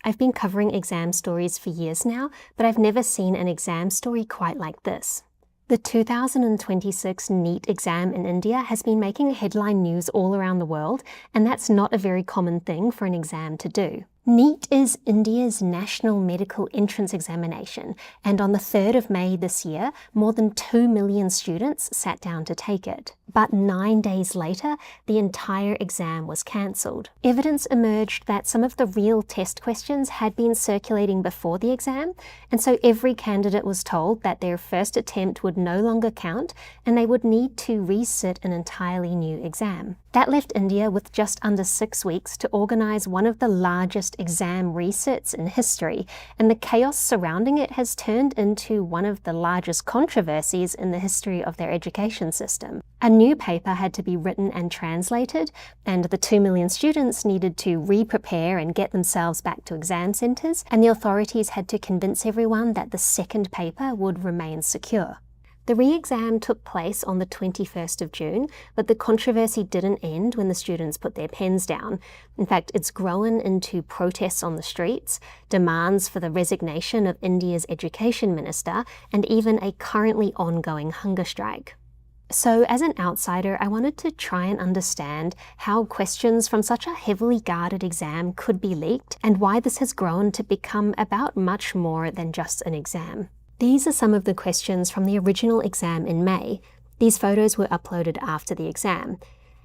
I've been covering exam stories for years now, but I've never seen an exam story quite like this. The 2026 NEET exam in India has been making headline news all around the world, and that's not a very common thing for an exam to do. NEET is India's national medical entrance examination, and on the 3rd of May this year, more than 2 million students sat down to take it. But 9 days later, the entire exam was cancelled. Evidence emerged that some of the real test questions had been circulating before the exam, and so every candidate was told that their first attempt would no longer count and they would need to resit an entirely new exam. That left India with just under 6 weeks to organise one of the largest exam resets in history, and the chaos surrounding it has turned into one of the largest controversies in the history of their education system. A new paper had to be written and translated, and the 2 million students needed to re-prepare and get themselves back to exam centres, and the authorities had to convince everyone that the second paper would remain secure. The re-exam took place on the 21st of June, but the controversy didn't end when the students put their pens down. In fact, it's grown into protests on the streets, demands for the resignation of India's education minister, and even a currently ongoing hunger strike. So as an outsider, I wanted to try and understand how questions from such a heavily guarded exam could be leaked, and why this has grown to become about much more than just an exam. These are some of the questions from the original exam in May. These photos were uploaded after the exam.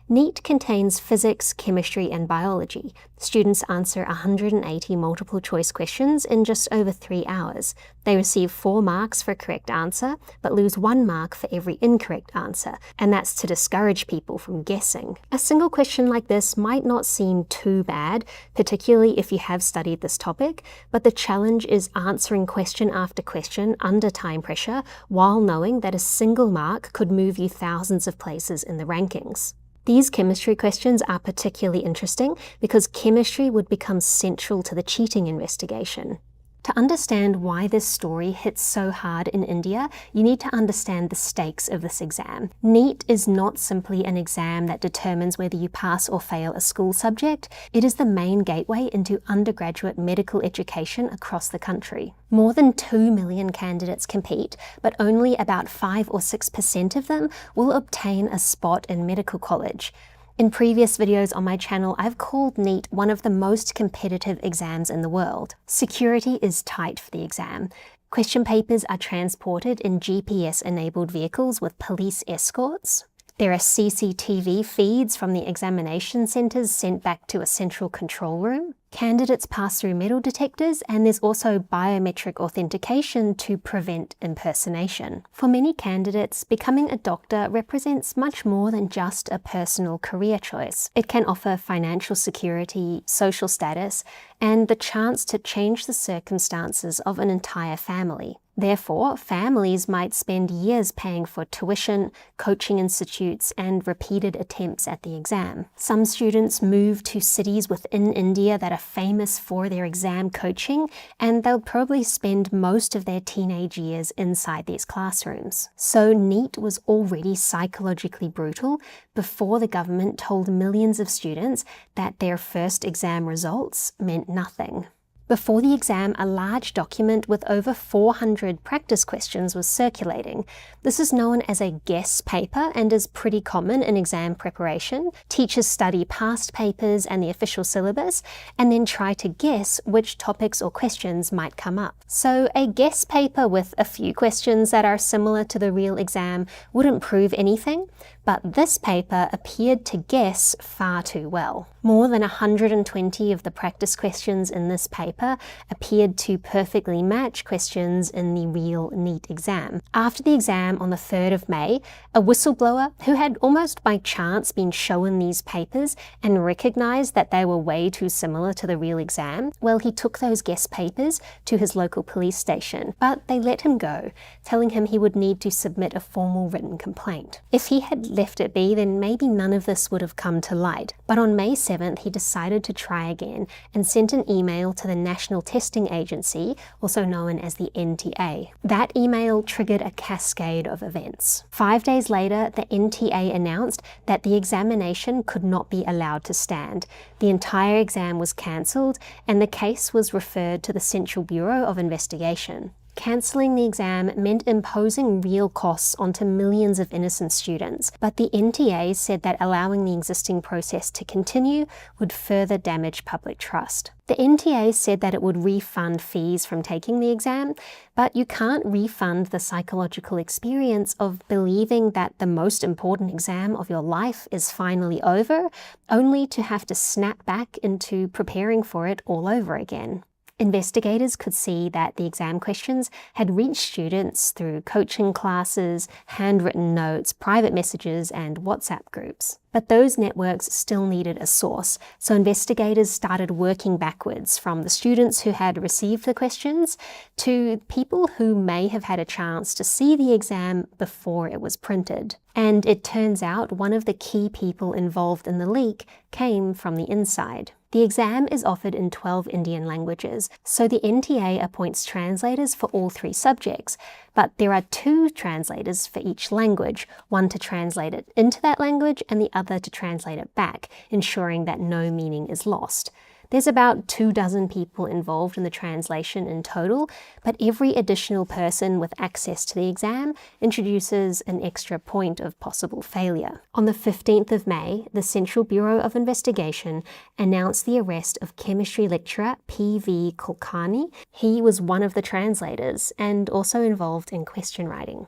NEET contains physics, chemistry, and biology. Students answer 180 multiple choice questions in just over 3 hours. They receive 4 marks for a correct answer, but lose 1 mark for every incorrect answer, and that's to discourage people from guessing. A single question like this might not seem too bad, particularly if you have studied this topic, but the challenge is answering question after question under time pressure while knowing that a single mark could move you thousands of places in the rankings. These chemistry questions are particularly interesting because chemistry would become central to the cheating investigation. To understand why this story hits so hard in India, you need to understand the stakes of this exam. NEET is not simply an exam that determines whether you pass or fail a school subject. It is the main gateway into undergraduate medical education across the country. More than 2 million candidates compete, but only about 5 or 6% of them will obtain a spot in medical college. In previous videos on my channel, I've called NEET one of the most competitive exams in the world. Security is tight for the exam. Question papers are transported in GPS-enabled vehicles with police escorts. There are CCTV feeds from the examination centres sent back to a central control room. Candidates pass through metal detectors, and there's also biometric authentication to prevent impersonation. For many candidates, becoming a doctor represents much more than just a personal career choice. It can offer financial security, social status, and the chance to change the circumstances of an entire family. Therefore, families might spend years paying for tuition, coaching institutes, and repeated attempts at the exam. Some students move to cities within India that are famous for their exam coaching, and they'll probably spend most of their teenage years inside these classrooms. So NEET was already psychologically brutal before the government told millions of students that their first exam results meant nothing. Before the exam, a large document with over 400 practice questions was circulating. This is known as a guess paper and is pretty common in exam preparation. Teachers study past papers and the official syllabus and then try to guess which topics or questions might come up. So a guess paper with a few questions that are similar to the real exam wouldn't prove anything, but this paper appeared to guess far too well. More than 120 of the practice questions in this paper appeared to perfectly match questions in the real NEET exam. After the exam on the 3rd of May, a whistleblower who had almost by chance been shown these papers and recognized that they were way too similar to the real exam, well, he took those guess papers to his local police station, but they let him go, telling him he would need to submit a formal written complaint. If he had left it be, then maybe none of this would have come to light. But on May 7th, he decided to try again and sent an email to the National Testing Agency, also known as the NTA. That email triggered a cascade of events. 5 days later, the NTA announced that the examination could not be allowed to stand. The entire exam was cancelled, and the case was referred to the Central Bureau of Investigation. Cancelling the exam meant imposing real costs onto millions of innocent students, but the NTA said that allowing the existing process to continue would further damage public trust. The NTA said that it would refund fees from taking the exam, but you can't refund the psychological experience of believing that the most important exam of your life is finally over, only to have to snap back into preparing for it all over again. Investigators could see that the exam questions had reached students through coaching classes, handwritten notes, private messages, and WhatsApp groups. But those networks still needed a source, so investigators started working backwards from the students who had received the questions to people who may have had a chance to see the exam before it was printed. And it turns out one of the key people involved in the leak came from the inside. The exam is offered in 12 Indian languages, so the NTA appoints translators for all 3 subjects, but there are 2 translators for each language, one to translate it into that language and the other to translate it back, ensuring that no meaning is lost. There's about 24 people involved in the translation in total, but every additional person with access to the exam introduces an extra point of possible failure. On the 15th of May, the Central Bureau of Investigation announced the arrest of chemistry lecturer P.V. Kulkarni. He was one of the translators and also involved in question writing.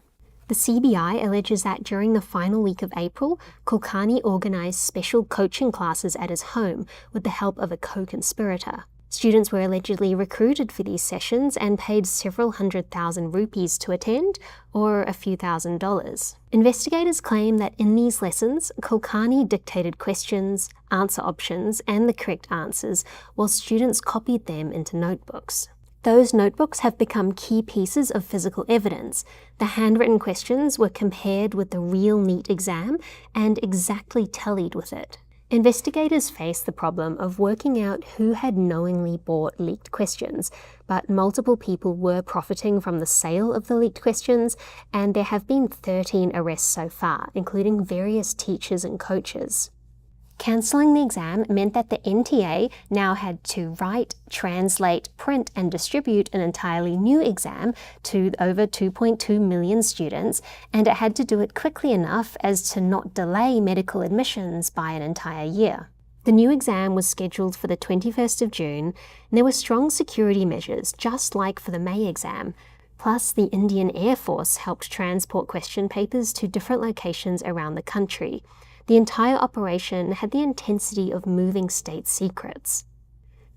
The CBI alleges that during the final week of April, Kulkarni organised special coaching classes at his home with the help of a co-conspirator. Students were allegedly recruited for these sessions and paid several 100,000 rupees to attend, or a few $1,000s. Investigators claim that in these lessons, Kulkarni dictated questions, answer options, and the correct answers, while students copied them into notebooks. Those notebooks have become key pieces of physical evidence. The handwritten questions were compared with the real NEET exam and exactly tallied with it. Investigators faced the problem of working out who had knowingly bought leaked questions, but multiple people were profiting from the sale of the leaked questions, and there have been 13 arrests so far, including various teachers and coaches. Cancelling the exam meant that the NTA now had to write, translate, print and distribute an entirely new exam to over 2.2 million students, and it had to do it quickly enough as to not delay medical admissions by an entire year. The new exam was scheduled for the 21st of June, and there were strong security measures, just like for the May exam. Plus, the Indian Air Force helped transport question papers to different locations around the country. The entire operation had the intensity of moving state secrets.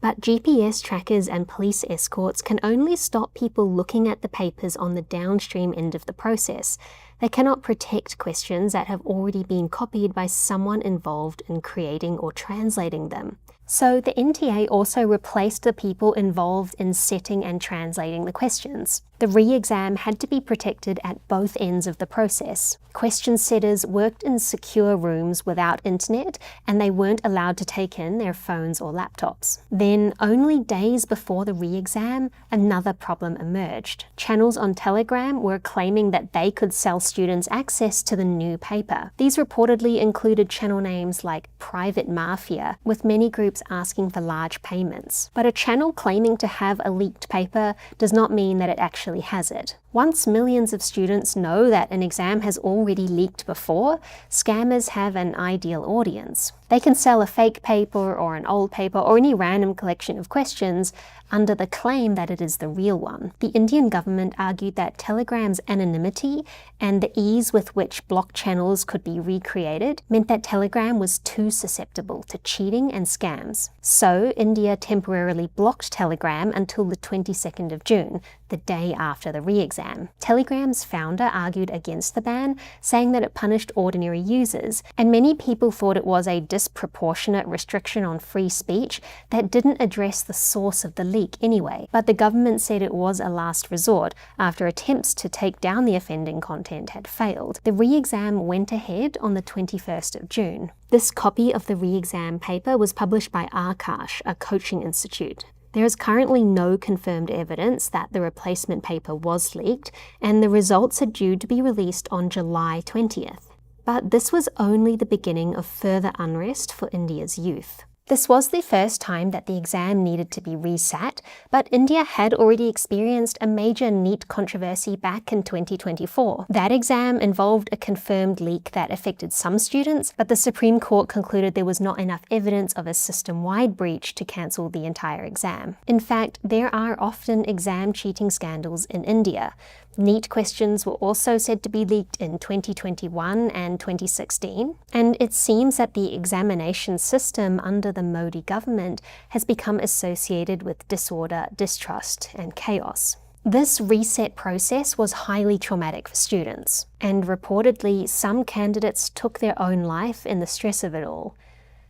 But GPS trackers and police escorts can only stop people looking at the papers on the downstream end of the process. They cannot protect questions that have already been copied by someone involved in creating or translating them. So the NTA also replaced the people involved in setting and translating the questions. The re-exam had to be protected at both ends of the process. Question setters worked in secure rooms without internet, and they weren't allowed to take in their phones or laptops. Then, only days before the re-exam, another problem emerged. Channels on Telegram were claiming that they could sell students access to the new paper. These reportedly included channel names like Private Mafia, with many groups asking for large payments. But a channel claiming to have a leaked paper does not mean that it actually has it. Once millions of students know that an exam has already leaked before, scammers have an ideal audience. They can sell a fake paper or an old paper or any random collection of questions under the claim that it is the real one. The Indian government argued that Telegram's anonymity and the ease with which block channels could be recreated meant that Telegram was too susceptible to cheating and scams. So, India temporarily blocked Telegram until the 22nd of June, the day after the re-exam. exam. Telegram's founder argued against the ban, saying that it punished ordinary users, and many people thought it was a disproportionate restriction on free speech that didn't address the source of the leak anyway. But the government said it was a last resort after attempts to take down the offending content had failed. The re-exam went ahead on the 21st of June. This copy of the re-exam paper was published by Aakash, a coaching institute. There is currently no confirmed evidence that the replacement paper was leaked, and the results are due to be released on July 20th. But this was only the beginning of further unrest for India's youth. This was the first time that the exam needed to be resat, but India had already experienced a major NEET controversy back in 2024. That exam involved a confirmed leak that affected some students, but the Supreme Court concluded there was not enough evidence of a system-wide breach to cancel the entire exam. In fact, there are often exam cheating scandals in India. NEET questions were also said to be leaked in 2021 and 2016, and it seems that the examination system under the Modi government has become associated with disorder, distrust, and chaos. This reset process was highly traumatic for students, and reportedly some candidates took their own life in the stress of it all.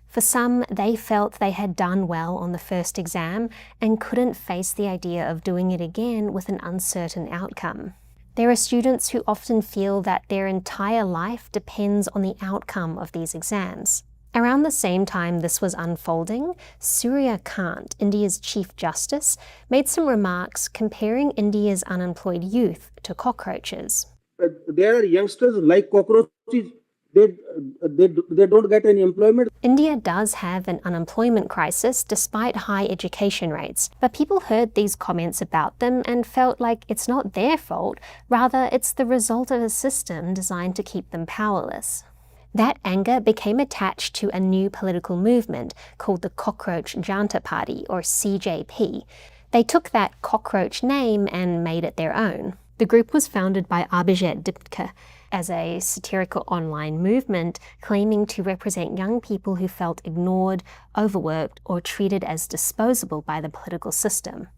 For some, they felt they had done well on the first exam and couldn't face the idea of doing it again with an uncertain outcome. There are students who often feel that their entire life depends on the outcome of these exams. Around the same time this was unfolding, Surya Kant, India's Chief Justice, made some remarks comparing India's unemployed youth to cockroaches. There are youngsters like cockroaches. They don't get any employment. India does have an unemployment crisis despite high education rates, but people heard these comments about them and felt like it's not their fault, rather it's the result of a system designed to keep them powerless. That anger became attached to a new political movement called the Cockroach Janta Party, or CJP. They took that cockroach name and made it their own. The group was founded by Abhijit Dipka as a satirical online movement claiming to represent young people who felt ignored, overworked, or treated as disposable by the political system.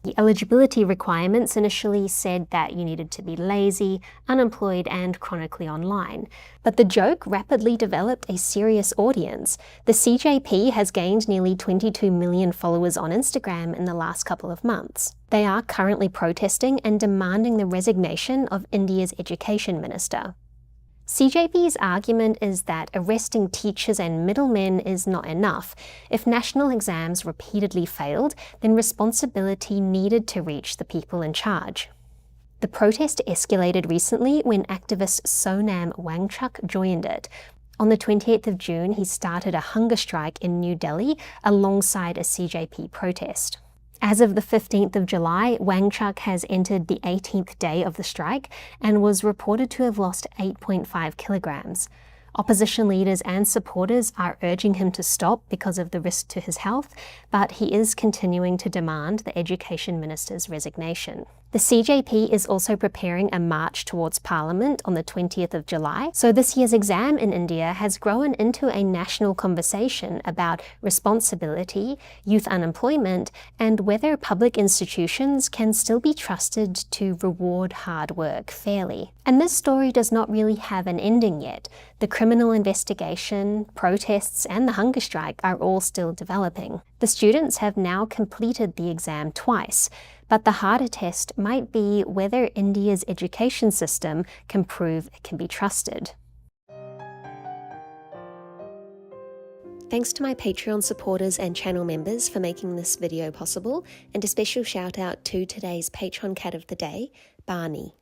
The eligibility requirements initially said that you needed to be lazy, unemployed, and chronically online. But the joke rapidly developed a serious audience. The CJP has gained nearly 22 million followers on Instagram in the last couple of months. They are currently protesting and demanding the resignation of India's education minister. CJP's argument is that arresting teachers and middlemen is not enough. If national exams repeatedly failed, then responsibility needed to reach the people in charge. The protest escalated recently when activist Sonam Wangchuk joined it. On the 28th of June, he started a hunger strike in New Delhi alongside a CJP protest. As of the 15th of July, Wangchuk has entered the 18th day of the strike and was reported to have lost 8.5 kilograms. Opposition leaders and supporters are urging him to stop because of the risk to his health, but he is continuing to demand the education minister's resignation. The CJP is also preparing a march towards Parliament on the 20th of July, so this year's exam in India has grown into a national conversation about responsibility, youth unemployment, and whether public institutions can still be trusted to reward hard work fairly. And this story does not really have an ending yet. The criminal investigation, protests, and the hunger strike are all still developing. The students have now completed the exam twice, but the harder test might be whether India's education system can prove it can be trusted. Thanks to my Patreon supporters and channel members for making this video possible, and a special shout out to today's Patreon cat of the day, Barney.